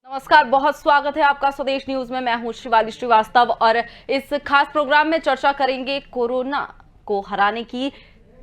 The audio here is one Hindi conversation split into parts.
नमस्कार, बहुत स्वागत है आपका स्वदेश न्यूज में। मैं हूं शिवाली श्रीवास्तव और इस खास प्रोग्राम में चर्चा करेंगे कोरोना को हराने की।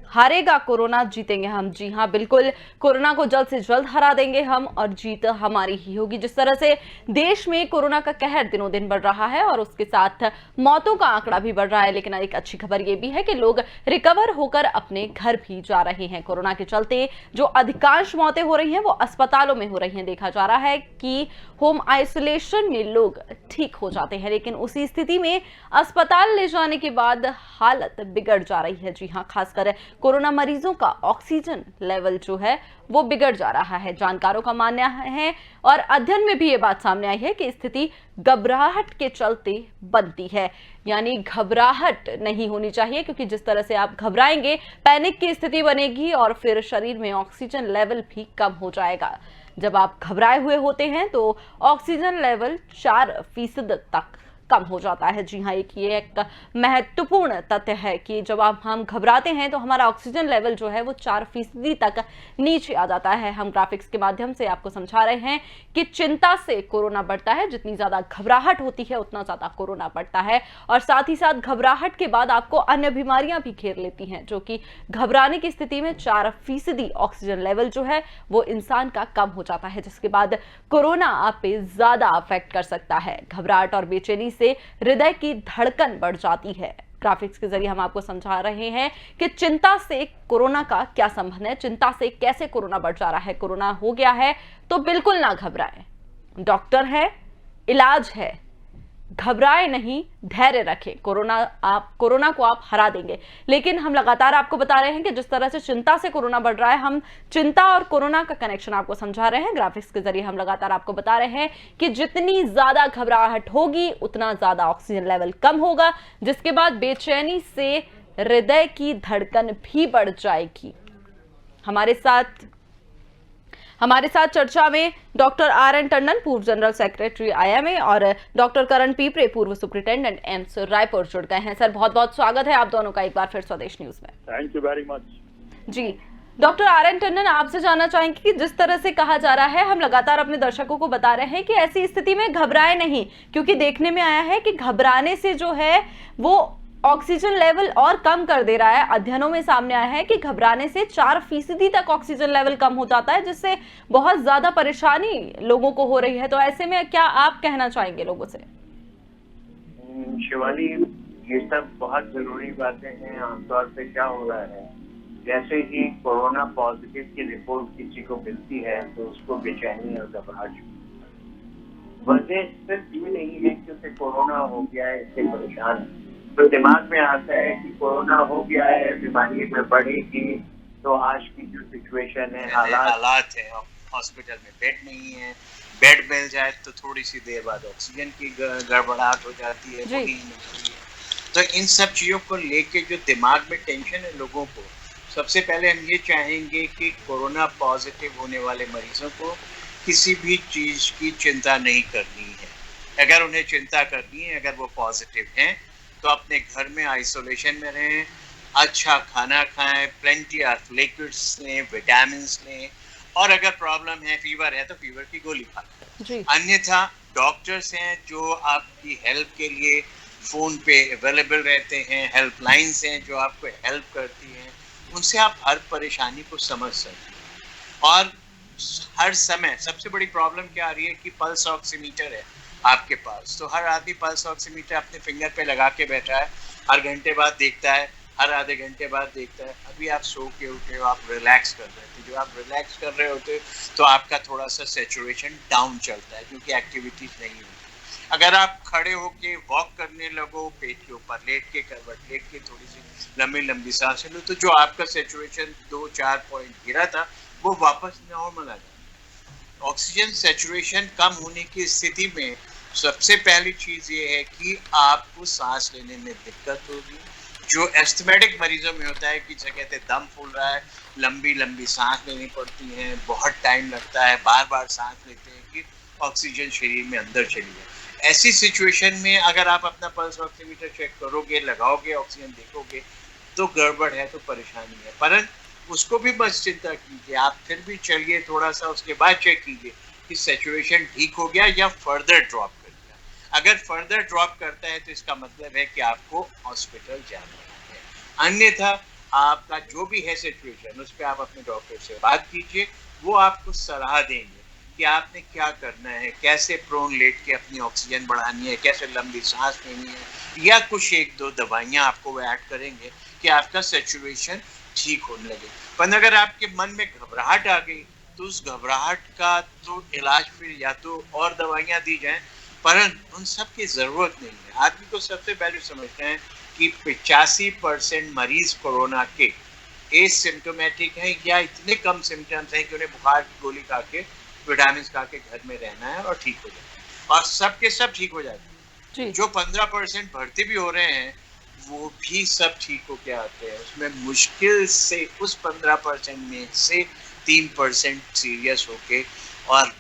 हारेगा कोरोना, जीतेंगे हम। जी हां, बिल्कुल, कोरोना को जल्द से जल्द हरा देंगे हम और जीत हमारी ही होगी। जिस तरह से देश में कोरोना का कहर दिनों दिन बढ़ रहा है और उसके साथ मौतों का आंकड़ा भी बढ़ रहा है, लेकिन एक अच्छी खबर यह भी है कि लोग रिकवर होकर अपने घर भी जा रहे हैं। कोरोना के चलते जो अधिकांश मौतें हो रही हैं वो अस्पतालों में हो रही हैं। देखा जा रहा है कि होम आइसोलेशन में लोग ठीक हो जाते हैं, लेकिन उसी स्थिति में अस्पताल ले जाने के बाद हालत बिगड़ जा रही है। जी हां, खासकर कोरोना मरीजों का ऑक्सीजन लेवल जो है वो बिगड़ जा रहा है। जानकारों का मानना है और अध्ययन में भी ये बात सामने आई है कि स्थिति घबराहट के चलते बनती है। यानी घबराहट नहीं होनी चाहिए, क्योंकि जिस तरह से आप घबराएंगे पैनिक की स्थिति बनेगी और फिर शरीर में ऑक्सीजन लेवल भी कम हो जाएगा। जब आप घबराए हुए होते हैं तो ऑक्सीजन लेवल 4% तक कम हो जाता है। जी हाँ, ये एक महत्वपूर्ण तथ्य है कि जब हम घबराते हैं तो हमारा ऑक्सीजन लेवल जो है वो 4% तक नीचे आ जाता है। हम ग्राफिक्स के माध्यम से आपको समझा रहे हैं कि चिंता से कोरोना बढ़ता है। जितनी ज्यादा घबराहट होती है उतना ज्यादा कोरोना बढ़ता है, और साथ ही साथ घबराहट के बाद आपको अन्य बीमारियां भी घेर लेती हैं, जो कि घबराने की स्थिति में 4% ऑक्सीजन लेवल जो है वो इंसान का कम हो जाता है, जिसके बाद कोरोना आप पे ज्यादा अफेक्ट कर सकता है। घबराहट और बेचैनी से हृदय की धड़कन बढ़ जाती है। ग्राफिक्स के जरिए हम आपको समझा रहे हैं कि चिंता से कोरोना का क्या संबंध है, चिंता से कैसे कोरोना बढ़ जा रहा है। कोरोना हो गया है तो बिल्कुल ना घबराएं, डॉक्टर है, इलाज है। घबराए नहीं, धैर्य रखें। कोरोना को आप हरा देंगे। लेकिन हम लगातार आपको बता रहे हैं कि जिस तरह से चिंता से कोरोना बढ़ रहा है, हम चिंता और कोरोना का कनेक्शन आपको समझा रहे हैं। ग्राफिक्स के जरिए हम लगातार आपको बता रहे हैं कि जितनी ज्यादा घबराहट होगी उतना ज्यादा ऑक्सीजन लेवल कम होगा, जिसके बाद बेचैनी से हृदय की धड़कन भी बढ़ जाएगी। हमारे साथ चर्चा में डॉक्टर आर.एन. टंडन, पूर्व जनरल सेक्रेटरी आईएमए, और डॉक्टर करण पीपरे, पूर्व सुपरिटेंडेंट एम्स रायपुर, जुड़ गए हैं। सर, बहुत बहुत स्वागत है आप दोनों का एक बार फिर स्वदेश न्यूज में। Thank you very much. जी, डॉक्टर आर.एन. टंडन, आपसे जानना चाहेंगे कि जिस तरह से कहा जा रहा है, हम लगातार अपने दर्शकों को बता रहे हैं कि ऐसी स्थिति में घबराए नहीं, क्योंकि देखने में आया है कि घबराने से जो है वो ऑक्सीजन लेवल और कम कर दे रहा है। अध्ययनों में सामने आया है कि घबराने से 4% तक ऑक्सीजन लेवल कम हो जाता है, जिससे बहुत ज्यादा परेशानी लोगों को हो रही है। तो ऐसे में क्या आप कहना चाहेंगे लोगों से? शिवाली, ये सब बहुत जरूरी बातें हैं। आमतौर पे क्या हो रहा है, जैसे ही कोरोना पॉजिटिव की रिपोर्ट किसी को मिलती है तो उसको बेचैनी और घबराहट। वजह सिर्फ ये नहीं है कि उसे कोरोना हो गया है, इससे परेशान है, तो दिमाग में आता है कि कोरोना हो गया है, बीमारी में बढ़ेगी, तो आज की जो सिचुएशन है, हालात है, हॉस्पिटल में बेड नहीं है, बेड मिल जाए तो थोड़ी सी देर बाद ऑक्सीजन की गड़बड़ाहट हो जाती है, वही मिलती है। तो इन सब चीजों को लेके जो दिमाग में टेंशन है लोगों को, सबसे पहले हम ये चाहेंगे कि कोरोना पॉजिटिव होने वाले मरीजों को किसी भी चीज की चिंता नहीं करनी है। अगर उन्हें चिंता करनी है, अगर वो पॉजिटिव हैं, तो अपने घर में आइसोलेशन में रहें, अच्छा खाना खाएं, प्लेंटी ऑफ लिक्विड्स लें, विटामिन्स लें, और अगर प्रॉब्लम है, फीवर है, तो फीवर की गोली खाएं। अन्यथा डॉक्टर्स हैं जो आपकी हेल्प के लिए फोन पे अवेलेबल रहते हैं, हेल्पलाइंस हैं जो आपको हेल्प करती हैं, उनसे आप हर परेशानी को समझ सकते हैं। और हर समय सबसे बड़ी प्रॉब्लम क्या आ रही है कि पल्स ऑक्सीमीटर है आपके पास, तो हर आदमी पल्स ऑक्सीमीटर अपने फिंगर पे लगा के बैठा है, हर घंटे बाद देखता है, हर आधे घंटे बाद देखता है। अभी आप सो के उठे हो, आप रिलैक्स कर रहे थे, जो आप रिलैक्स कर रहे होते तो आपका थोड़ा सा सैचुरेशन डाउन चलता है, क्योंकि एक्टिविटीज नहीं होती। अगर आप खड़े होके वॉक करने लगो, पेट के ऊपर लेट के, करवट लेट के थोड़ी सी लंबी लंबी सांसें लो, तो जो आपका सैचुरेशन 2-4 पॉइंट गिरा था वो वापस नॉर्मल आ जाए। ऑक्सीजन सैचुरेशन कम होने की स्थिति में सबसे पहली चीज ये है कि आपको सांस लेने में दिक्कत होगी, जो एस्थमेटिक मरीजों में होता है कि जैसे कहते हैं दम फूल रहा है, लंबी लंबी सांस लेनी पड़ती है, बहुत टाइम लगता है, बार बार सांस लेते हैं कि ऑक्सीजन शरीर में अंदर चली जाए। ऐसी सिचुएशन में अगर आप अपना पल्स ऑक्सीमीटर चेक करोगे, लगाओगे, ऑक्सीजन देखोगे, तो गड़बड़ है, तो परेशानी है। पर उसको भी बस चिंता कीजिए, आप फिर भी चलिए थोड़ा सा, उसके बाद चेक कीजिए कि सैचुरेशन ठीक हो गया या फर्दर ड्रॉप कर गया। अगर फर्दर ड्रॉप करता है तो इसका मतलब है कि आपको हॉस्पिटल जाना है, अन्यथा आपका जो भी है सिचुएशन उस पर आप अपने डॉक्टर से बात कीजिए, वो आपको सलाह देंगे कि आपने क्या करना है, कैसे प्रोन लेट के अपनी ऑक्सीजन बढ़ानी है, कैसे लंबी सांस लेनी है, या कुछ एक दो दवाइयाँ आपको वो ऐड करेंगे कि आपका सैचुरेशन ठीक होने लगे। पर अगर आपके मन में घबराहट आ गई तो उस घबराहट का तो इलाज फिर या तो और दवाइयाँ दी जाएं, परंतु उन सब की जरूरत नहीं है। आदमी को सबसे पहले समझते हैं कि 85% मरीज कोरोना के एसिम्प्टोमेटिक हैं या इतने कम सिम्टम्स हैं कि उन्हें बुखार की गोली खा के विटामिन खा के घर में रहना है और ठीक हो जाता है, और सब के सब ठीक हो जाते हैं। जी जो 15% भर्ती भी हो रहे हैं वो भी सब ठीक हो के आते हैं। उसमें मुश्किल से उस 15% में से 3% सीरियस होके, और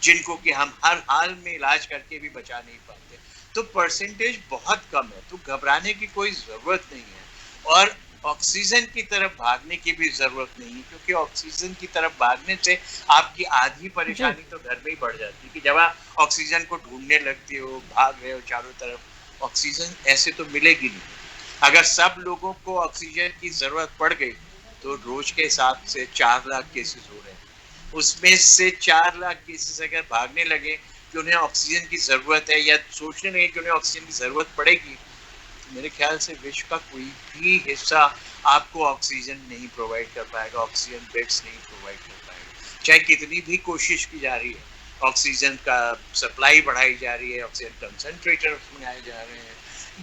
जिनको कि हम हर हाल में इलाज करके भी बचा नहीं पाते, तो परसेंटेज बहुत कम है। तो घबराने की कोई जरूरत नहीं है, और ऑक्सीजन की तरफ भागने की भी जरूरत नहीं है, क्योंकि ऑक्सीजन की तरफ भागने से आपकी आधी परेशानी तो घर में ही बढ़ जाती है कि जब आप ऑक्सीजन को ढूंढने लगते हो, भाग रहे हो चारों तरफ, ऑक्सीजन ऐसे तो मिलेगी नहीं। अगर सब लोगों को ऑक्सीजन की जरूरत पड़ गई तो रोज के हिसाब से 4 लाख केसेस हो रहे हैं, उसमें से 4 लाख केसेस अगर भागने लगे कि उन्हें ऑक्सीजन की जरूरत है या सोचने लगे कि उन्हें ऑक्सीजन की जरूरत पड़ेगी, मेरे ख्याल से विश्व का कोई भी हिस्सा आपको ऑक्सीजन नहीं प्रोवाइड कर पाएगा, ऑक्सीजन बेड्स नहीं प्रोवाइड कर पाएगा, चाहे कितनी भी कोशिश की जा रही है। ऑक्सीजन का सप्लाई बढ़ाई जा रही है, ऑक्सीजन कंसंट्रेटर मंगाए जा रहे हैं,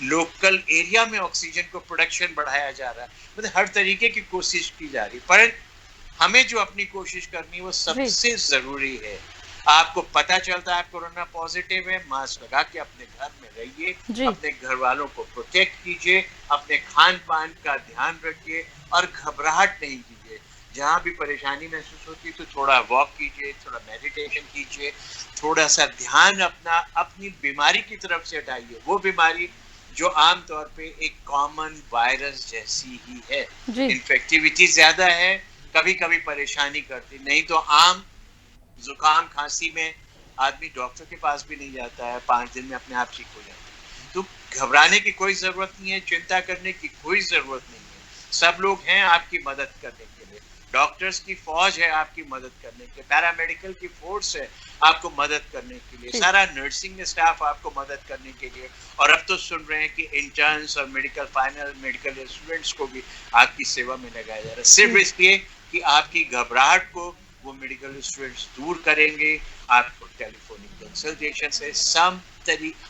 लोकल एरिया में ऑक्सीजन को प्रोडक्शन बढ़ाया जा रहा है, मतलब हर तरीके की कोशिश की जा रही है। पर हमें जो अपनी कोशिश करनी है वो सबसे जरूरी है। आपको पता चलता है आप कोरोना पॉजिटिव है, मास्क लगा के अपने घर में रहिए, अपने घर वालों को प्रोटेक्ट कीजिए, अपने खान पान का ध्यान रखिए और घबराहट नहीं कीजिए। जहाँ भी परेशानी महसूस होती है तो थोड़ा वॉक कीजिए, थोड़ा मेडिटेशन कीजिए, थोड़ा सा ध्यान अपनी बीमारी की तरफ से हटाइए, वो बीमारी जो आमतौर पे एक कॉमन वायरस जैसी ही है। इन्फेक्टिविटी ज्यादा है, कभी कभी परेशानी करती, नहीं तो आम जुकाम खांसी में आदमी डॉक्टर के पास भी नहीं जाता है, 5 दिन में अपने आप ठीक हो जाता है। तो घबराने की कोई जरूरत नहीं है, चिंता करने की कोई जरूरत नहीं है। सब लोग हैं आपकी मदद करने के लिए, डॉक्टर्स की फौज है आपकी मदद करने के लिए, पैरामेडिकल की फोर्स है आपको मदद करने के लिए, सारा नर्सिंग स्टाफ आपको मदद करने के लिए, और अब तो सुन रहे हैं कि इंटर्न्स और फाइनल मेडिकल स्टूडेंट्स को भी आपकी सेवा में लगाया जा रहा है, सिर्फ इसलिए कि आपकी घबराहट को वो मेडिकल स्टूडेंट्स दूर करेंगे। आपको टेलीफोनिक कंसल्टेशन से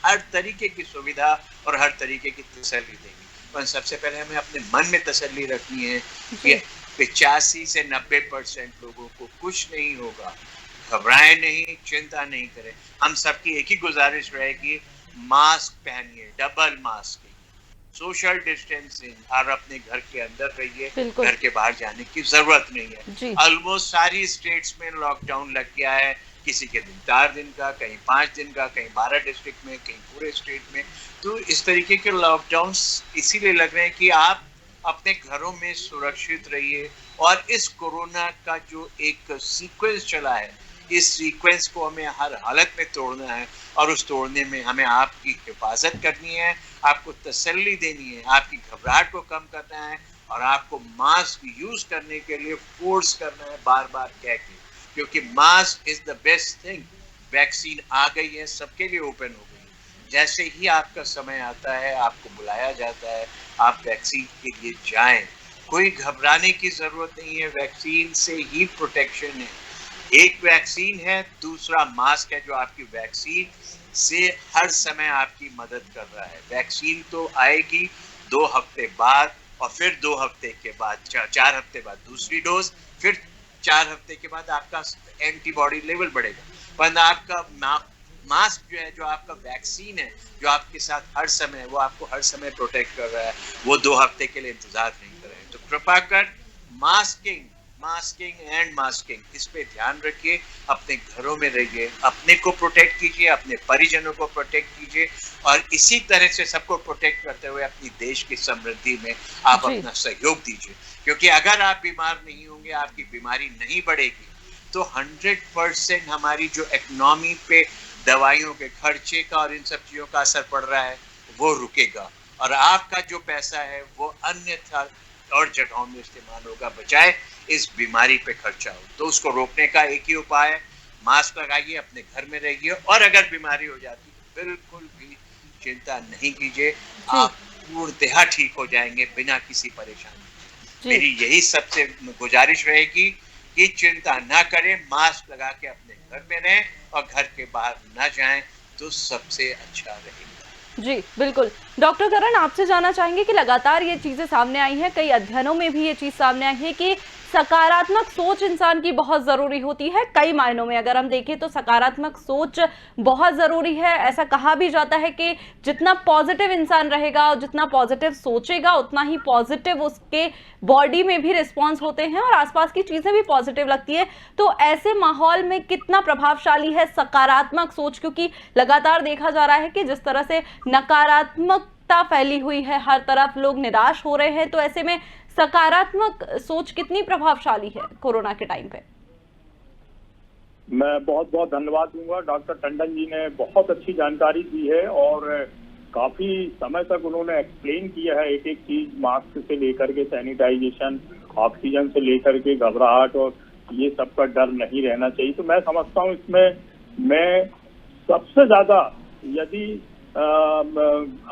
हर तरीके की सुविधा और हर तरीके की तसल्ली देंगे। पर सबसे पहले हमें अपने मन में तसल्ली रखनी है कि 85 से 90% लोगों को कुछ नहीं होगा। घबराए नहीं, चिंता नहीं करें। हम सबकी एक ही गुजारिश रहेगी, मास्क पहनिए, डबल मास्क, सोशल डिस्टेंसिंग, और अपने घर के अंदर रहिए, घर के बाहर जाने की जरूरत नहीं है। ऑलमोस्ट सारी स्टेट्स में लॉकडाउन लग गया है, किसी के दिन 4 दिन का, कहीं 5 दिन का, कहीं 12 डिस्ट्रिक्ट में, कहीं पूरे स्टेट में। तो इस तरीके के लॉकडाउन इसीलिए लग रहे हैं कि आप अपने घरों में सुरक्षित रहिए, और इस कोरोना का जो एक सीक्वेंस चला है, इस सीक्वेंस को हमें हर हालत में तोड़ना है, और उस तोड़ने में हमें आपकी हिफाजत करनी है, आपको तसल्ली देनी है, आपकी घबराहट को कम करना है, और आपको मास्क यूज करने के लिए फोर्स करना है बार बार कह के, क्योंकि mask is the best thing. Vaccine आ गई है, सबके लिए ओपन हो गई है। जैसे ही आपका समय आता है, आपको बुलाया जाता है, आप वैक्सीन के लिए जाएं। कोई घबराने की जरूरत नहीं है, वैक्सीन से ही प्रोटेक्शन है। एक वैक्सीन है, दूसरा मास्क है जो आपकी वैक्सीन से हर समय आपकी मदद कर रहा है। वैक्सीन तो आएगी 2 हफ्ते बाद, और फिर 2 हफ्ते के बाद 4 हफ्ते बाद दूसरी डोज, फिर 4 हफ्ते के बाद आपका एंटीबॉडी लेवल बढ़ेगा। पर आपका मास्क जो है, जो आपका वैक्सीन है, जो आपके साथ हर समय, वो आपको हर समय प्रोटेक्ट कर रहा है, वो 2 हफ्ते के लिए इंतजार नहीं कर रहे हैं। तो कृपा कर मास्किंग एंड मास्किंग, इस पे ध्यान रखिए, अपने घरों में रहिए, अपने को प्रोटेक्ट कीजिए, अपने परिजनों को प्रोटेक्ट कीजिए, और इसी तरह से सबको प्रोटेक्ट करते हुए अपनी देश की समृद्धि में आप अपना सहयोग दीजिए। क्योंकि अगर आप बीमार नहीं होंगे, आपकी बीमारी नहीं बढ़ेगी, तो 100% हमारी जो इकोनॉमी पे दवाइयों के खर्चे का और इन सब चीज़ों का असर पड़ रहा है वो रुकेगा, और आपका जो पैसा है वो अन्यथा और जगहों में इस्तेमाल होगा, बजाय इस बीमारी पे खर्चा हो। तो उसको रोकने का एक ही उपाय है, मास्क लगाइए, अपने घर में रहिए, और अगर बीमारी हो जाती है बिल्कुल भी चिंता नहीं कीजिए, आप पूर्णतः ठीक हो जाएंगे बिना किसी परेशानी के। मेरी यही सबसे गुजारिश रहेगी कि चिंता ना करें, मास्क लगा के अपने घर में रहें और घर के बाहर ना जाएं, तो सबसे अच्छा रहेगा। जी बिल्कुल। डॉक्टर करण, आपसे जानना चाहेंगे कि लगातार ये चीजें सामने आई हैं, कई अध्ययनों में भी ये चीज सामने आई है कि सकारात्मक सोच इंसान की बहुत जरूरी होती है। कई मायनों में अगर हम देखें तो सकारात्मक सोच बहुत जरूरी है। ऐसा कहा भी जाता है कि जितना पॉजिटिव इंसान रहेगा और जितना पॉजिटिव सोचेगा उतना ही पॉजिटिव उसके बॉडी में भी रिस्पॉन्स होते हैं और आसपास की चीजें भी पॉजिटिव लगती है। तो ऐसे माहौल में कितना प्रभावशाली है सकारात्मक सोच, क्योंकि लगातार देखा जा रहा है कि जिस तरह से नकारात्मकता फैली हुई है, हर तरफ लोग निराश हो रहे हैं, तो ऐसे में सकारात्मक सोच कितनी प्रभावशाली है कोरोना के टाइम पे? मैं बहुत बहुत धन्यवाद दूंगा। डॉक्टर टंडन जी ने बहुत अच्छी जानकारी दी है और काफी समय तक उन्होंने एक्सप्लेन किया है एक एक चीज, मास्क से लेकर के सैनिटाइजेशन, ऑक्सीजन से लेकर के घबराहट और ये सब का डर नहीं रहना चाहिए। तो मैं समझता हूँ इसमें मैं सबसे ज्यादा यदि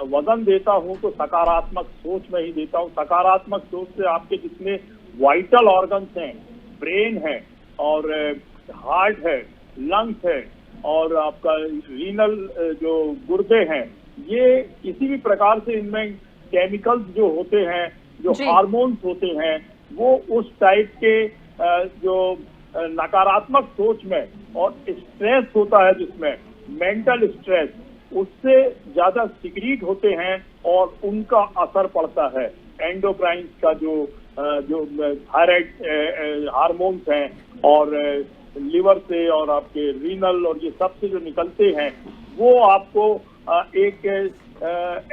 वजन देता हूं तो सकारात्मक सोच में ही देता हूं। सकारात्मक सोच से आपके जितने वाइटल ऑर्गन्स हैं, ब्रेन है और हार्ट है, लंग्स है और आपका रीनल जो गुर्दे हैं, ये किसी भी प्रकार से इनमें केमिकल्स जो होते हैं, जो हार्मोन्स होते हैं, वो उस टाइप के जो नकारात्मक सोच में और स्ट्रेस होता है जिसमें मेंटल स्ट्रेस, उससे ज्यादा सिक्रीट होते हैं और उनका असर पड़ता है। एंडोक्राइन का जो थायराइड हार्मोन्स हैं और लिवर से और आपके रीनल और ये सब से जो निकलते हैं, वो आपको एक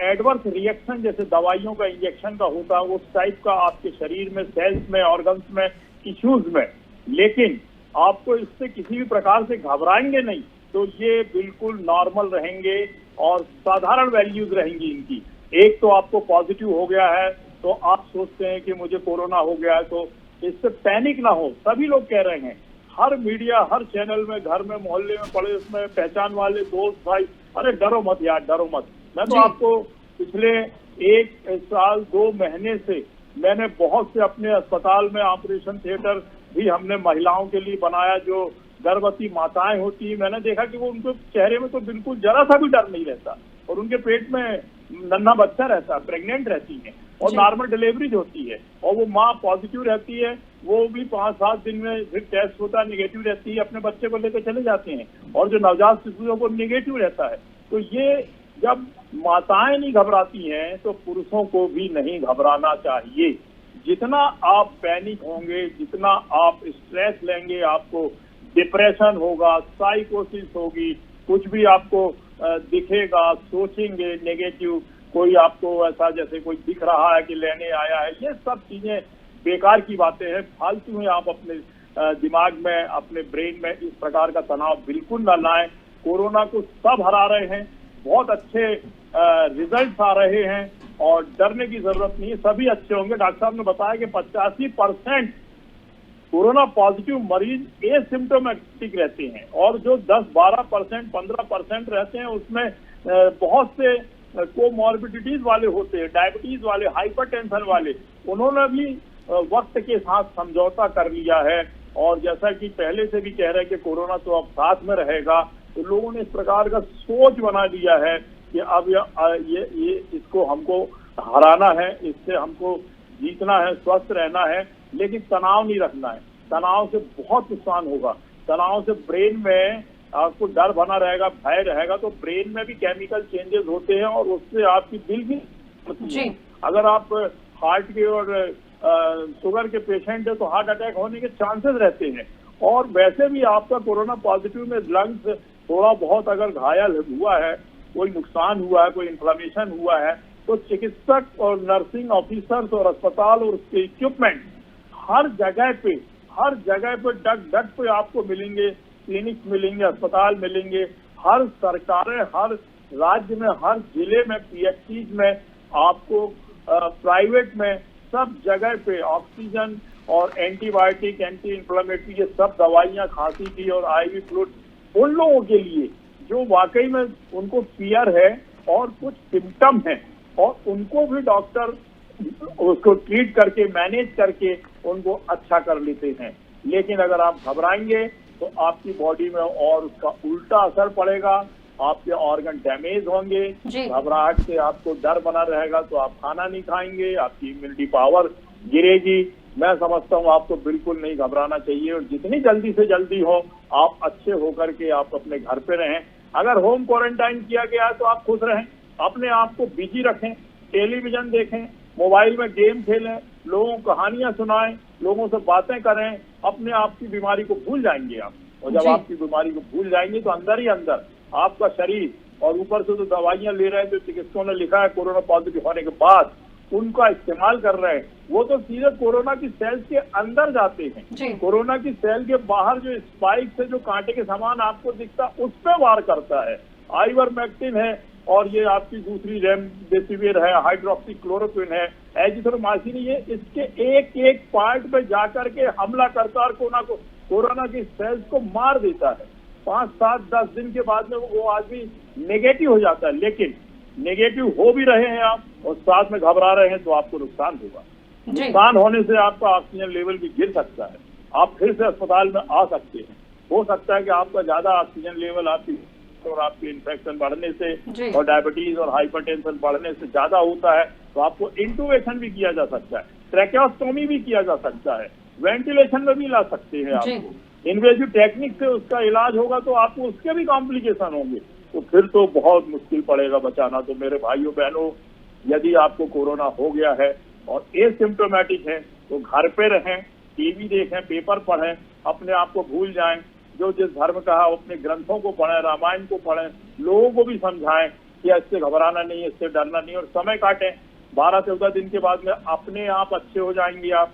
एडवर्स रिएक्शन जैसे दवाइयों का इंजेक्शन का होता है, उस टाइप का आपके शरीर में, सेल्स में, ऑर्गन्स में, टिश्यूज में। लेकिन आपको इससे किसी भी प्रकार से घबराएंगे नहीं, तो ये बिल्कुल नॉर्मल रहेंगे और साधारण वैल्यूज रहेंगी इनकी। एक तो आपको पॉजिटिव हो गया है तो आप सोचते हैं कि मुझे कोरोना हो गया है, तो इससे पैनिक ना हो। सभी लोग कह रहे हैं, हर मीडिया, हर चैनल में, घर में, मोहल्ले में पड़े उसमें पहचान वाले दोस्त भाई, अरे डरो मत यार, डरो मत। मैं तो आपको पिछले 1 साल 2 महीने से मैंने बहुत से अपने अस्पताल में ऑपरेशन थिएटर भी हमने महिलाओं के लिए बनाया, जो गर्भवती माताएं होती है। मैंने देखा कि वो उनके चेहरे में तो बिल्कुल जरा सा भी डर नहीं रहता और उनके पेट में नन्हा बच्चा रहता, प्रेग्नेंट रहती है और नॉर्मल डिलीवरीज होती है और वो माँ पॉजिटिव रहती है, वो भी 5-7 दिन में फिर टेस्ट होता है, निगेटिव रहती है, अपने बच्चे को लेकर चले जाते हैं और जो नवजात शिशुओं को निगेटिव रहता है। तो ये जब माताएं नहीं घबराती हैं तो पुरुषों को भी नहीं घबराना चाहिए। जितना आप पैनिक होंगे, जितना आप स्ट्रेस लेंगे, आपको डिप्रेशन होगा, साइकोसिस होगी, कुछ भी आपको दिखेगा, सोचेंगे नेगेटिव, कोई आपको ऐसा जैसे कोई दिख रहा है कि लेने आया है, ये सब चीजें बेकार की बातें हैं, फालतू हैं। आप अपने दिमाग में, अपने ब्रेन में इस प्रकार का तनाव बिल्कुल न लाएं। कोरोना को सब हरा रहे हैं, बहुत अच्छे रिजल्ट्स आ रहे हैं और डरने की जरूरत नहीं है, सभी अच्छे होंगे। डॉक्टर साहब ने बताया कि 85% कोरोना पॉजिटिव मरीज एसिम्टोमेटिक रहते हैं और जो 10-12%, 15% रहते हैं उसमें बहुत से कोमॉर्बिडिटीज वाले होते हैं, डायबिटीज वाले, हाइपरटेंशन वाले। उन्होंने भी वक्त के साथ समझौता कर लिया है और जैसा कि पहले से भी कह रहे हैं कि कोरोना तो अब साथ में रहेगा, तो लोगों ने इस प्रकार का सोच बना लिया है कि अब ये इसको हमको हराना है, इससे हमको जीतना है, स्वस्थ रहना है, लेकिन तनाव नहीं रखना है। तनाव से बहुत नुकसान होगा। तनाव से ब्रेन में आपको डर बना रहेगा, भय रहेगा, तो ब्रेन में भी केमिकल चेंजेस होते हैं और उससे आपकी दिल भी होती है। अगर आप हार्ट के और शुगर के पेशेंट है तो हार्ट अटैक होने के चांसेस रहते हैं। और वैसे भी आपका कोरोना पॉजिटिव में लंग्स थोड़ा बहुत अगर घायल हुआ है, कोई नुकसान हुआ है, कोई इन्फ्लेमेशन हुआ है, तो चिकित्सक और नर्सिंग ऑफिसर्स और अस्पताल और उसके इक्विपमेंट हर जगह पे हर जगह पे डट डट पे आपको मिलेंगे, क्लिनिक मिलेंगे, अस्पताल मिलेंगे, हर सरकारें हर राज्य में, हर जिले में, पीएचसी में, आपको प्राइवेट में, सब जगह पे ऑक्सीजन और एंटीबायोटिक, एंटी इंफ्लेमेटरी, ये सब दवाइयां, खांसी की और आईवी फ्लूइड उन लोगों के लिए जो वाकई में उनको फीयर है और कुछ सिम्टम है, और उनको भी डॉक्टर उसको ट्रीट करके, मैनेज करके उनको अच्छा कर लेते हैं। लेकिन अगर आप घबराएंगे तो आपकी बॉडी में और उसका उल्टा असर पड़ेगा, आपके ऑर्गन डैमेज होंगे, घबराहट से आपको डर बना रहेगा, तो आप खाना नहीं खाएंगे, आपकी इम्यूनिटी पावर गिरेगी। मैं समझता हूँ आपको बिल्कुल नहीं घबराना चाहिए, और जितनी जल्दी से जल्दी हो आप अच्छे होकर के आप अपने घर पे रहें। अगर होम क्वारंटाइन किया गया है तो आप खुश रहें, अपने आप को बिजी रखें, टेलीविजन देखें, मोबाइल में गेम खेलें, लोगों को कहानियां सुनाएं, लोगों से बातें करें, अपने आप की बीमारी को भूल जाएंगे आप। और जब आपकी बीमारी को भूल जाएंगे तो अंदर ही अंदर आपका शरीर, और ऊपर से तो दवाइयां ले रहे हैं जो चिकित्सकों ने लिखा है कोरोना पॉजिटिव होने के बाद, उनका इस्तेमाल कर रहे हैं, वो तो सीधे कोरोना की सेल्स के अंदर जाते हैं। कोरोना की सेल के बाहर जो स्पाइक से जो कांटे के समान आपको दिखता, उस पर वार करता है। आइवरमेक्टिन है, और ये आपकी दूसरी रेमडेसिविर है, हाइड्रोक्सीक्लोरोक्विन है, एजिथ्रोमाइसिन, ये इसके एक एक पार्ट पे जाकर के हमला करता है और कोरोना की सेल्स को मार देता है। 5, 7, 10 दिन के बाद में वो आदमी नेगेटिव हो जाता है। लेकिन नेगेटिव हो भी रहे हैं आप और साथ में घबरा रहे हैं तो आपको नुकसान होगा। नुकसान होने से आपका ऑक्सीजन लेवल भी गिर सकता है, आप फिर से अस्पताल में आ सकते हैं। हो सकता है कि आपका ज्यादा ऑक्सीजन लेवल आपकी और आपके इन्फेक्शन बढ़ने से और डायबिटीज और हाइपरटेंशन बढ़ने से ज्यादा होता है तो आपको इंटुबेशन भी किया जा सकता है, ट्रैकेओस्टोमी भी किया जा सकता है, वेंटिलेशन में भी ला सकते हैं आपको। इन्वेजिव टेक्निक से उसका इलाज होगा तो आपको उसके भी कॉम्प्लिकेशन होंगे, तो फिर तो बहुत मुश्किल पड़ेगा बचाना। तो मेरे भाइयों बहनों, यदि आपको कोरोना हो गया है और एसिम्प्टोमेटिक है तो घर पे रहें, टीवी देखें, पेपर पढ़ें, अपने आप को भूल जाएं, जो जिस धर्म का है अपने ग्रंथों को पढ़ें, रामायण को पढ़ें, लोगों को भी समझाएं कि इससे घबराना नहीं है, इससे डरना नहीं, और समय काटें। 12-14 दिन के बाद में अपने आप अच्छे हो जाएंगे आप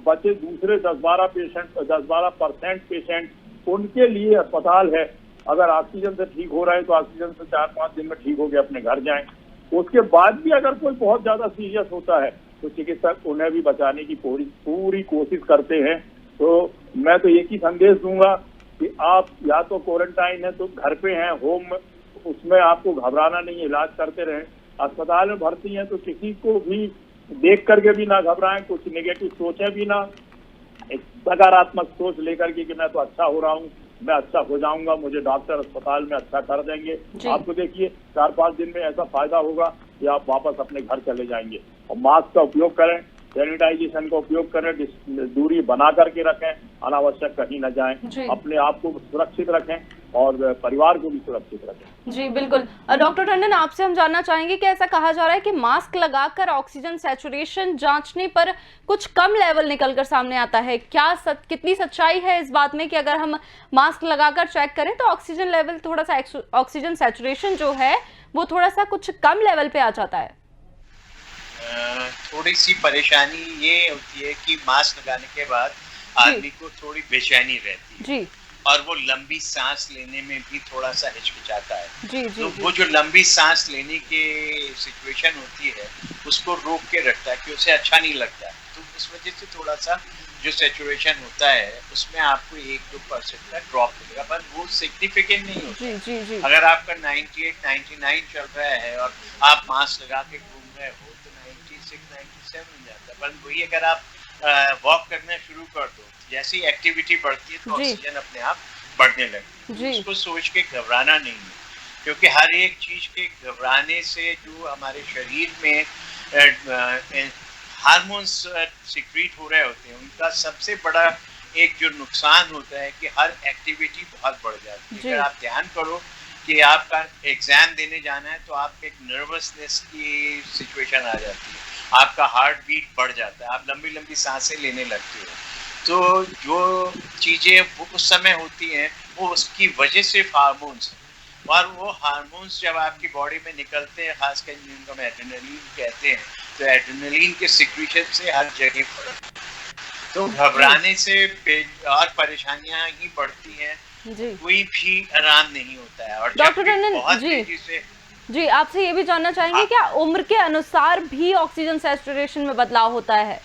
बचे। दूसरे 10-12% पेशेंट, उनके लिए अस्पताल है। अगर ऑक्सीजन से ठीक हो रहा है तो ऑक्सीजन से 4-5 दिन में ठीक हो गए अपने घर जाएं। उसके बाद भी अगर कोई बहुत ज्यादा सीरियस होता है तो चिकित्सक उन्हें भी बचाने की पूरी कोशिश करते हैं। तो मैं तो एक ही संदेश दूंगा कि आप या तो क्वारंटाइन है तो घर पे हैं, होम, उसमें आपको घबराना नहीं है, इलाज करते रहें। अस्पताल में भर्ती हैं तो किसी को भी देख करके भी ना घबराएं, कुछ नेगेटिव सोचें भी ना, एक सकारात्मक सोच लेकर के कि मैं तो अच्छा हो रहा हूँ, मैं अच्छा हो जाऊंगा, मुझे डॉक्टर अस्पताल में अच्छा कर देंगे। आपको देखिए 4-5 दिन में ऐसा फायदा होगा कि आप वापस अपने घर चले जाएंगे। और मास्क का उपयोग करें, सैनिटाइजेशन का उपयोग करें, दूरी बना करके रखें, अनावश्यक कहीं न जाएं, अपने आप को सुरक्षित रखें और परिवार को भी सुरक्षित रखें। जी बिल्कुल। डॉक्टर टंडन, आपसे हम जानना चाहेंगे कि ऐसा कहा जा रहा है कि मास्क लगाकर ऑक्सीजन सैचुरेशन जांचने पर कुछ कम लेवल निकलकर सामने आता है, क्या कितनी सच्चाई है इस बात में कि अगर हम मास्क लगाकर चेक करें तो ऑक्सीजन लेवल थोड़ा सा, ऑक्सीजन सैचुरेशन जो है वो थोड़ा सा कुछ कम लेवल पे आ जाता है? थोड़ी सी परेशानी ये होती है कि मास्क लगाने के बाद आदमी को थोड़ी बेचैनी रहती है और वो लंबी सांस लेने में भी थोड़ा सा हिचकिचाता है। तो वो जो लंबी सांस लेने की सिचुएशन होती है उसको रोक के रखता है कि उसे अच्छा नहीं लगता, तो उस वजह से थोड़ा सा जो सैचुरेशन होता है उसमें आपको 1-2% का ड्रॉप मिलेगा, पर वो सिग्निफिकेंट नहीं होता। अगर आपका 98-99 चल रहा है और आप मास्क लगा के घूम रहे हो तो 96-97 हो जाता है। पर वही अगर आप वॉक करना शुरू कर दो, जैसी एक्टिविटी बढ़ती है तो ऑक्सीजन अपने आप बढ़ने लगती है। उसको सोच के घबराना नहीं है, क्योंकि हर एक चीज के घबराने से जो हमारे शरीर में हार्मोन्स सिक्रीट हो रहे होते हैं उनका सबसे बड़ा एक जो नुकसान होता है कि हर एक्टिविटी बहुत बढ़ जाती है। अगर आप ध्यान करो कि आपका एग्जाम देने जाना है तो आप एक नर्वसनेस की सिचुएशन आ जाती है, आपका हार्ट बीट बढ़ जाता है, आप लंबी लंबी सांसें लेने लगते हो। तो जो चीज़ें वो उस समय होती हैं वो उसकी वजह से हार्मोन्स, और वो हार्मोन्स जब आपकी बॉडी में निकलते हैं, खासकर जिनको हम एड्रेनलिन कहते हैं, तो एड्रेनलिन के सिक्रीशन से हर जगह पड़ता है। तो घबराने से और परेशानियां ही बढ़ती हैं, जी कोई भी आराम नहीं होता है। और जब डॉक्टर भी टंडन बहुत जी तेजी से जी आपसे ये भी जानना चाहेंगे, हाँ, क्या उम्र के अनुसार भी ऑक्सीजन सैचुरेशन में बदलाव होता है?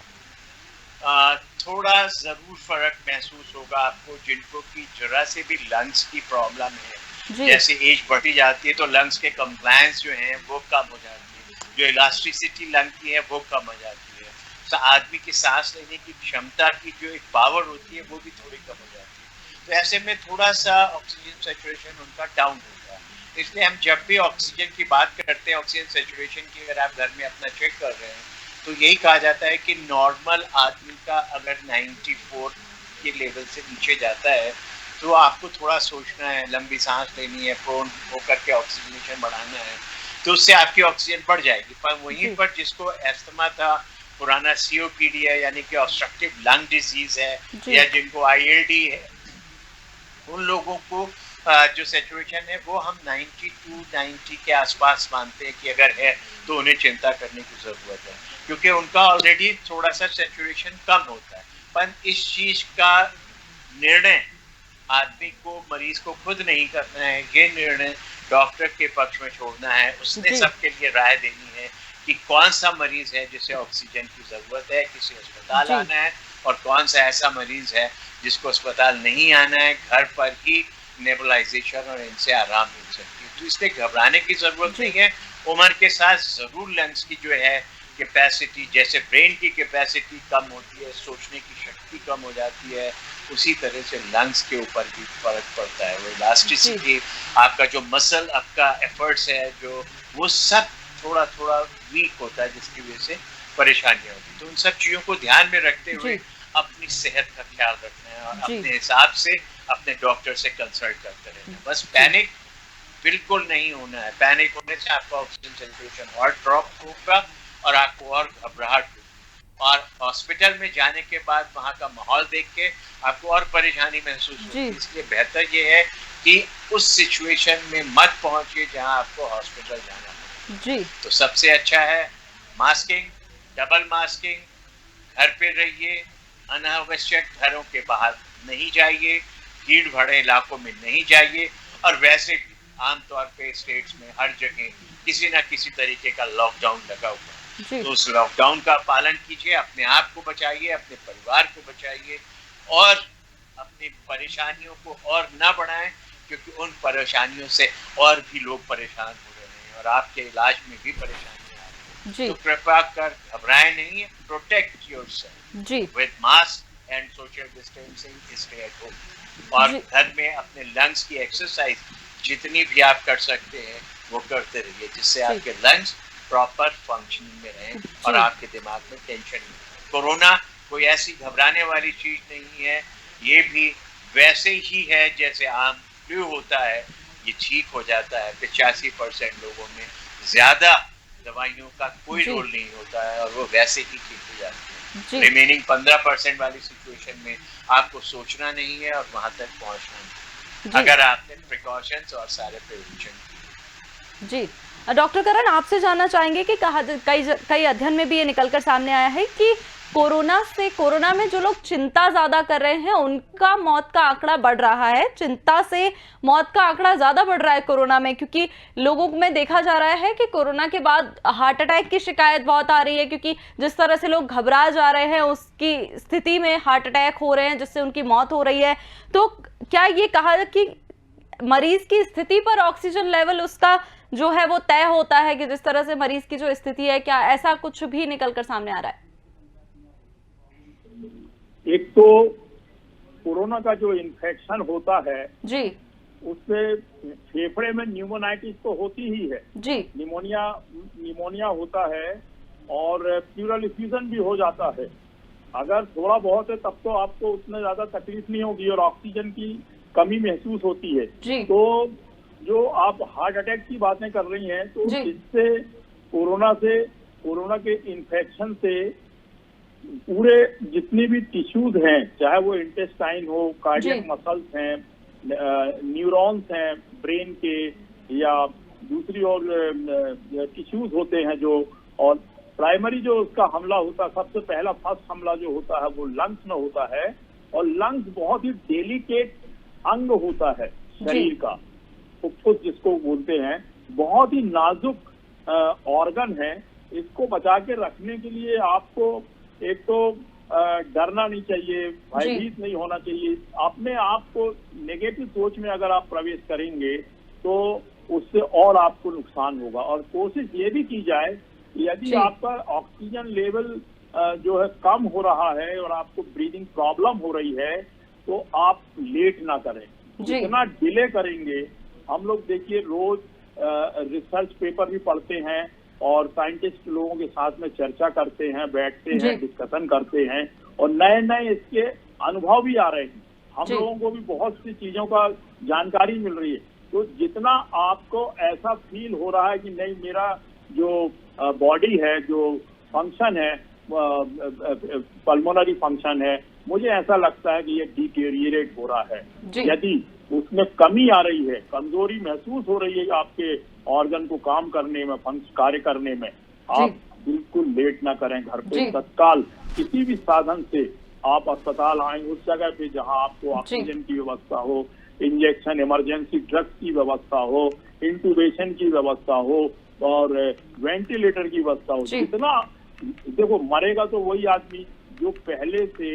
थोड़ा जरूर फर्क महसूस होगा आपको। जिनको की जरा से भी लंग्स की प्रॉब्लम है, जी जैसे एज बढ़ती जाती है तो लंग्स के कंप्लायंस जो है वो कम हो जाती है, जो इलास्टिसिटी लंग की है वो कम हो जाती है। तो आदमी की सांस लेने की क्षमता की जो एक पावर होती है वो भी थोड़ी कम हो जाती है। तो ऐसे में थोड़ा सा ऑक्सीजन सैचुरेशन उनका डाउन होगा। इसलिए हम जब भी ऑक्सीजन की बात करते हैं, ऑक्सीजन सैचुरेशन की, अगर आप घर में अपना चेक कर रहे हैं तो यही कहा जाता है कि नॉर्मल आदमी का अगर 94 के लेवल से नीचे जाता है तो आपको थोड़ा सोचना है, लंबी सांस लेनी है, प्रोन होकर के ऑक्सीजनेशन बढ़ाना है, तो उससे आपकी ऑक्सीजन बढ़ जाएगी। पर वहीं जी पर जिसको अस्थमा था, पुराना सीओपीडी है यानी कि ऑब्स्ट्रक्टिव लंग डिजीज है, जी या जिनको आईएलडी है, उन लोगों को जो सैचुरेशन है वो हम 92-90 के आसपास मानते हैं कि अगर है तो उन्हें चिंता करने की जरूरत है, क्योंकि उनका ऑलरेडी थोड़ा सा सैचुरेशन कम होता है। पर इस चीज का निर्णय आदमी को, मरीज को खुद नहीं करना है, ये निर्णय डॉक्टर के पक्ष में छोड़ना है। उसने जी सबके लिए राय देनी है कि कौन सा मरीज है जिसे ऑक्सीजन की जरूरत है, किसे अस्पताल जी आना है, और कौन सा ऐसा मरीज है जिसको अस्पताल नहीं आना है, घर पर ही नेबुलाइजेशन और इनसे आराम मिल सकती है। तो इसलिए घबराने की जरूरत जी नहीं है। उम्र के साथ जरूर लंग्स की जो है कैपेसिटी, जैसे ब्रेन की कैपेसिटी कम होती है, सोचने की शक्ति कम हो जाती है, उसी तरह से लंग्स के ऊपर भी फर्क पड़ता है। वो जी इलास्टिसिटी, आपका जो मसल, आपका एफर्ट्स है जो, वो सब थोड़ा थोड़ा वीक होता है, जिसकी वजह से परेशानियां होती है। तो उन सब चीजों को ध्यान में रखते हुए जी अपनी सेहत का ख्याल रखना है और जी अपने हिसाब से अपने डॉक्टर से कंसल्ट करते रहना है। बस जी पैनिक बिल्कुल नहीं होना है। पैनिक होने से आपका ऑक्सीजन सैचुरेशन और ड्रॉप होगा और आपको और घबराहट होगी, और हॉस्पिटल में जाने के बाद वहाँ का माहौल देख के आपको और परेशानी महसूस होगी। जी इसलिए बेहतर ये है कि उस सिचुएशन में मत पहुंचिए जहाँ आपको हॉस्पिटल जाना है। जी तो सबसे अच्छा है मास्किंग, डबल मास्किंग, घर पे रहिए, अनावश्यक घरों के बाहर नहीं जाइए, भीड़ भाड़े इलाकों में नहीं जाइए, और वैसे भी आमतौर पे स्टेट्स में हर जगह किसी ना किसी तरीके का लॉकडाउन लगा हुआ है। जी तो उस लॉकडाउन का पालन कीजिए, अपने आप को बचाइए, अपने परिवार को बचाइए, और अपनी परेशानियों को और ना बढ़ाएं, क्योंकि उन परेशानियों से और भी लोग परेशान हो रहे हैं और आपके इलाज में भी परेशानियां आ रही हैं। जी तो कृपया कर घबराएं नहीं, प्रोटेक्ट योरसेल्फ जी with mask and social distancing, stay at home. और जी घर में अपने लंग्स की एक्सरसाइज जितनी भी आप कर सकते हैं वो करते रहिए, जिससे जी आपके लंग्स प्रॉपर फंक्शनिंग में रहें और जी आपके दिमाग में टेंशन नहीं रहे। कोरोना कोई ऐसी घबराने वाली चीज नहीं है, ये भी वैसे ही है जैसे आम फ्लू होता है, ये ठीक हो जाता है 85% लोगों में। ज्यादा दवाइयों का कोई जी रोल नहीं होता है और वो वैसे ही ठीक हो जाती है। जी रिमेनिंग 15% वाली सिचुएशन में आपको सोचना नहीं है और वहां तक पहुंचना नहीं, जी अगर आपने प्रिकॉशंस और सारे प्रिवेंशन। जी डॉक्टर करण, आपसे जानना चाहेंगे कि कई अध्ययन में भी ये निकलकर सामने आया है कि कोरोना में जो लोग चिंता ज्यादा कर रहे हैं उनका मौत का आंकड़ा बढ़ रहा है। चिंता से मौत का आंकड़ा ज्यादा बढ़ रहा है कोरोना में, क्योंकि लोगों में देखा जा रहा है कि कोरोना के बाद हार्ट अटैक की शिकायत बहुत आ रही है, क्योंकि जिस तरह से लोग घबरा जा रहे हैं उसकी स्थिति में हार्ट अटैक हो रहे हैं जिससे उनकी मौत हो रही है। तो क्या ये कहा कि मरीज की स्थिति पर ऑक्सीजन लेवल उसका जो है वो तय होता है कि जिस तरह से मरीज की जो स्थिति है, क्या ऐसा कुछ भी निकलकर सामने आ रहा है? एक तो कोरोना का जो इन्फेक्शन होता है जी उससे फेफड़े में न्यूमोनाइटिस तो होती ही है, जी निमोनिया होता है और प्लूरल इफ्यूजन भी हो जाता है। अगर थोड़ा बहुत है तब तो आपको उतना ज्यादा तकलीफ नहीं होगी और ऑक्सीजन की कमी महसूस होती है। जी तो जो आप हार्ट अटैक की बातें कर रही हैं, तो जी इससे कोरोना के इन्फेक्शन से पूरे जितनी भी टिश्यूज हैं, चाहे वो इंटेस्टाइन हो, कार्डियक मसल्स हैं, न्यूरॉन्स हैं ब्रेन के, या दूसरी और टिश्यूज होते हैं जो, और प्राइमरी जो उसका हमला होता है, सबसे पहला फर्स्ट हमला जो होता है वो लंग्स में होता है, और लंग्स बहुत ही डेलिकेट अंग होता है शरीर का, फुफ्फुस जिसको बोलते हैं, बहुत ही नाजुक ऑर्गन है। इसको बचा के रखने के लिए आपको एक तो डरना नहीं चाहिए, भयभीत नहीं होना चाहिए। अपने आप को नेगेटिव सोच में अगर आप प्रवेश करेंगे तो उससे और आपको नुकसान होगा। और कोशिश ये भी की जाए कि यदि आपका ऑक्सीजन लेवल जो है कम हो रहा है और आपको ब्रीदिंग प्रॉब्लम हो रही है तो आप लेट ना करें। जितना डिले करेंगे, हम लोग देखिए रोज रिसर्च पेपर भी पढ़ते हैं और साइंटिस्ट लोगों के साथ में चर्चा करते हैं, बैठते हैं, डिस्कशन करते हैं, और नए नए इसके अनुभव भी आ रहे हैं। हम लोगों को भी बहुत सी चीजों का जानकारी मिल रही है। तो जितना आपको ऐसा फील हो रहा है कि नहीं, मेरा जो बॉडी है, जो फंक्शन है, पल्मोनरी फंक्शन है, मुझे ऐसा लगता है कि ये डिटेरियरेट हो रहा है, यदि उसमें कमी आ रही है, कमजोरी महसूस हो रही है आपके ऑर्गन को काम करने में, कार्य करने में, आप बिल्कुल लेट ना करें। घर पे तत्काल किसी भी साधन से आप अस्पताल आए, उस जगह पे जहां आपको ऑक्सीजन की व्यवस्था हो, इंजेक्शन, इमरजेंसी ड्रग्स की व्यवस्था हो, इंटूबेशन की व्यवस्था हो और वेंटिलेटर की व्यवस्था हो। जितना देखो, मरेगा तो वही आदमी जो पहले से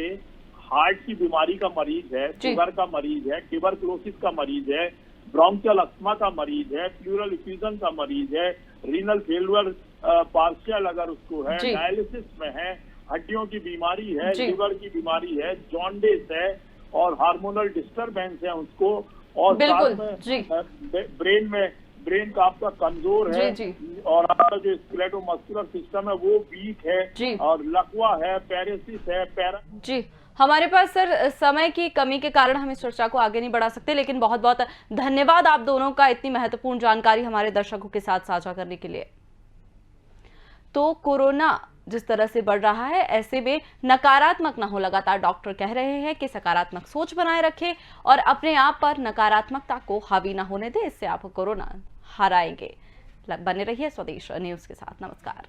हार्ट की बीमारी का मरीज है, शुगर का मरीज है, ट्यूबरकुलोसिस का मरीज है, ब्रोंकियल अस्थमा का मरीज है, प्लूरल इफ्यूजन का मरीज है, रीनल फेल्यूर पार्शियल अगर उसको है, डायलिसिस में है, हड्डियों की बीमारी है, लिवर की बीमारी है, जॉन्डिस है और हार्मोनल डिस्टरबेंस है उसको, और साथ में ब्रेन का आपका कमजोर है और आपका जो स्केलेटोमस्कुलर सिस्टम है वो वीक है और लकवा है, पैरालिसिस है, जी। हमारे पास सर समय की कमी के कारण हम इस चर्चा को आगे नहीं बढ़ा सकते, लेकिन बहुत बहुत धन्यवाद आप दोनों का इतनी महत्वपूर्ण जानकारी हमारे दर्शकों के साथ साझा करने के लिए। तो कोरोना जिस तरह से बढ़ रहा है, ऐसे में नकारात्मक ना हो। लगातार डॉक्टर कह रहे हैं कि सकारात्मक सोच बनाए रखें और अपने आप पर नकारात्मकता को हावी ना होने दें, इससे आप कोरोना हराएंगे। बने रहिए स्वदेश न्यूज के साथ। नमस्कार।